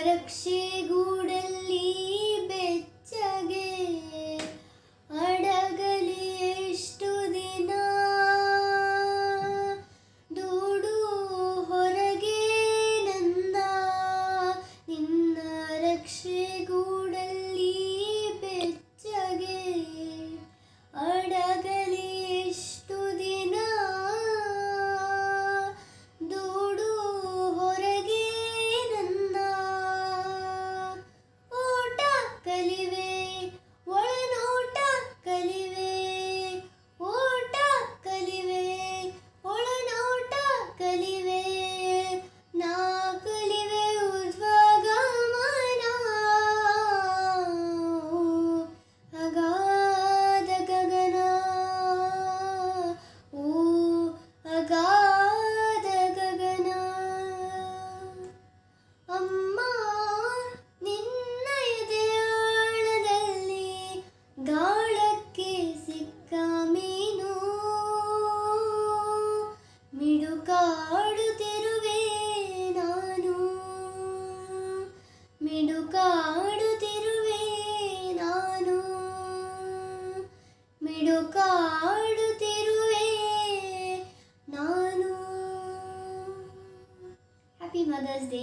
ರಕ್ಷೆಗೂಡಲ್ಲಿ ಬೆಚ್ಚಗೆ ಅಡಗಲಿ ಎಷ್ಟು ದಿನ ದೂಡು ಹೊರಗೆ ನನ್ನ ನಿನ್ನ ರಕ್ಷೆಗೂಡಲ್ಲಿ ಬೆಚ್ಚಗೆ ಅಡಗಲಿ ಎಷ್ಟು ದಿನ ದೂಡು ಹೊರಗೆ ನನ್ನ ಓಟ ಕಲಿವೆ ಒಳನೋಟ ಕಲಿವೆ ಓಟ ಕಲಿವೆ ಒಳನೋಟ ಕಲಿವೆ ನಾ ಕಲಿವೆ ಊರ್ಧ್ವಗಮನ ಅಗಾಧ ಗಗನ ಓ ಅಗಾಧ ಗಗನ ಅಮ್ಮ ನಿನ್ನ ಎದೆಯಾಳದಲ್ಲಿ ಗಾಳಕ್ಕೆ ಸಿಕ್ಕ ಮೀನು ಮಿಡುಕಾಡುತ್ತಿರುವೆ ನಾನು ಮಿಡುಕಾಡುತ್ತಿರುವೆ ನಾನು ಮಿಡುಕಾಡುತ್ತಿರುವೆ ನಾನು ಹ್ಯಾಪಿ ಮದರ್ಸ್ ಡೇ.